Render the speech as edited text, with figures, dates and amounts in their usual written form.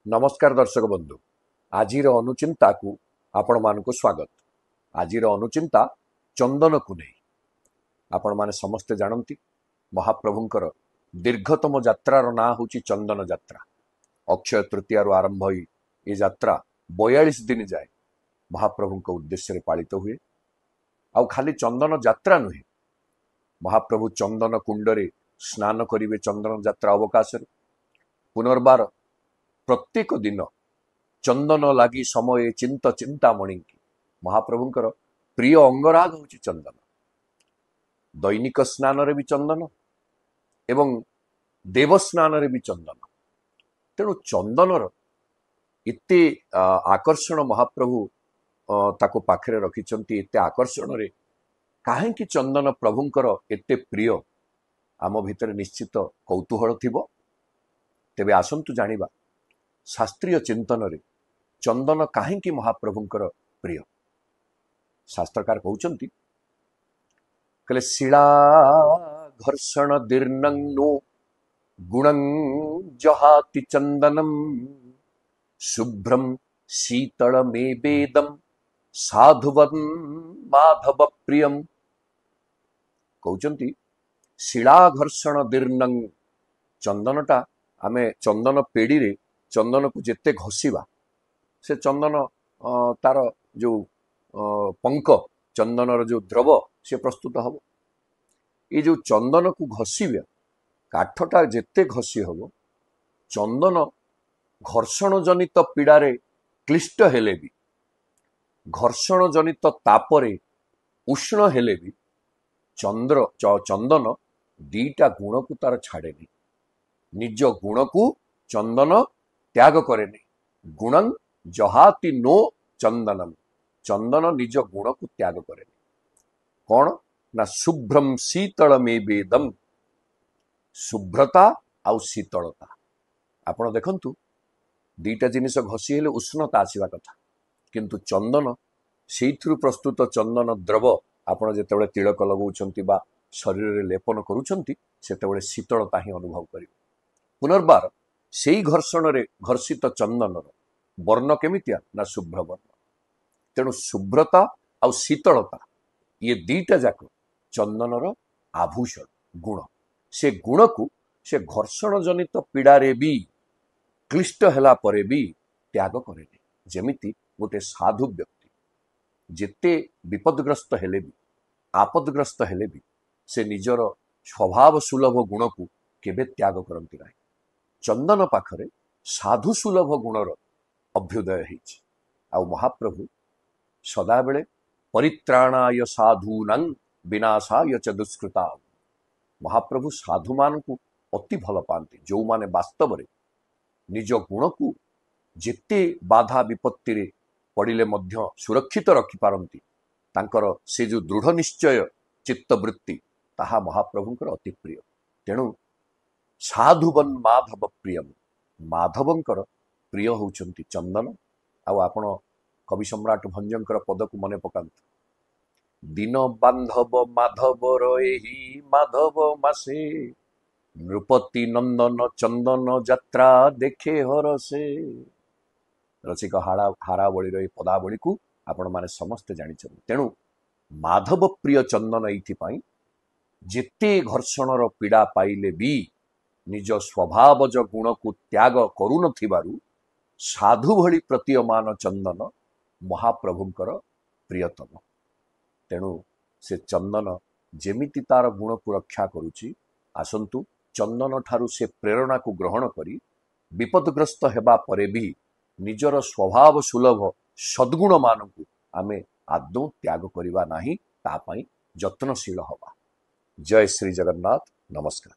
नमस्कार दर्शक बंधु आज अनुचिंता को आपण मान स्वागत। आज अनुचिंता चंदन को नहीं आपण माने समस्ते जानती महाप्रभुंकर दीर्घतम यात्रार ना हूँ चंदन यात्रा। अक्षय तृतीय आरंभ हो ये यात्रा 42 दिन जाए महाप्रभु उद्देश्य पालित हुए। आउ खाली चंदन यात्रा नुहे, महाप्रभु चंदन कुंडरे स्नान करिवे चंदन यात्रा अवकाश पुनर्बार प्रत्येक दिन चंदन लगी समय चिंतामणि की महाप्रभुंकर प्रिय अंगराग हूँ चंदन। दैनिक स्नान रे भी चंदन एवं देवस्नान रे भी चंदन। तेणु चंदनर एते आकर्षण महाप्रभु ताको पाखरे रखिछंती। एते आकर्षण रे काहेकि चंदन प्रभुंकर एते प्रिय आम भितर निश्चित कौतूहल थिबो। तेबे आसंतु जानिबा शास्त्रीय चिंतन रे चंदन काहेकि महाप्रभुंकर प्रिय। शास्त्रकार कहउचंती कले शिला घर्षण दीर्णंगो गुणं जहाति चंदनम शुभ्रम शीतल मे वेदम साधुवन् माधव प्रियम। कहउचंती शिला घर्षण दीर्णंग चंदनटा आमे चंदन पेड़ी रे चंदन को जेते घसीबा से चंदन तार जो पंक चंदन जो द्रव से प्रस्तुत हम। ये जो चंदन को घसीबा काठटा जेते घसी हम चंदन घर्षण जनित पीड़ारे क्लिष्ट हेले भी घर्षण जनित तापरे उष्ण हेले भी चंदन दीटा गुण को तार छाड़ेनी। निज गुण को चंदन त्याग करेनी। गुणं जहाति नो चंदनम चंदन निज गुण को त्याग करेनी। कौन ना शुभ्रम शीतल मे वेदम शुभ्रता आउ शीतलता। आपण देखंतु दीटा जिनिस घसी हेले उष्णता आसीबा कथा, किंतु चंदन सेइथुरु प्रस्तुत चंदन द्रव आपण जेतेबेले तिलक लगाउछंती बा शरीर रे लेपन करूछंती सेतेबेले शीतलता ही अनुभव करिवे। पुनर्बार सेई घर्षण रे घर्षित चंदन वर्ण केमितिया ना शुभ्र वर्ण। तेणु शुभ्रता आउ शीतलता ये दीटा जाक चंदनर आभूषण गुण। से गुण को से घर्षण जनित पीड़ारे भी क्लिष्ट हेला परे भी त्याग करेनी। जेमिति गोटे साधु व्यक्ति जेते विपदग्रस्त हेले भी आपदग्रस्त हेले भी से निजर स्वभाव सुलभ गुण को केबे त्याग करती नहीं। चंदन पाखरे साधु सुलभ गुणर अभ्युदय होइछि। आउ महाप्रभु सदाबेले परित्राणाय साधूनां विनाशाय च दुष्कृता। महाप्रभु साधु मान को अति भल पाती जो माने वास्तव रे निज गुण को जेते बाधा विपत्ति रे पड़िले मध्य सुरक्षित रखि पारंती। तांकर से जो दृढ़ निश्चय चित्तवृत्ति ताहा महाप्रभुंकर अति प्रिय। तेणु साधुवन माधव प्रियम माधवंकर प्रिय होउचंती चंदन। आउ आपण कवि सम्राट भंजंकर पद को मने पकांतु। दिन बांधव माधव रही माधव मासे नृपति नंदन चंदन यात्रा देखे हरसे। रसिक हारावली रही पदावली को आपण माने समस्त जानिछन। तेणु माधव प्रिय चंदन एइथिपाई जेते घर्षणर पीड़ा पाइले भी निज स्वभावज गुण को त्याग करू नथिबारु साधु भली प्रतीयमान चंदन महाप्रभुंकर प्रियतम। तेणु से चंदन जेमिति तार गुण को रक्षा करुछि। आसंतु चंदन ठारू से प्रेरणा को ग्रहण करी विपदग्रस्त हेबा परे भी निजर स्वभाव सुलभ सद्गुण मान को आमे आदौ त्याग करिबा नाही, ता पई यत्नशील हवा। जय श्री जगन्नाथ। नमस्कार।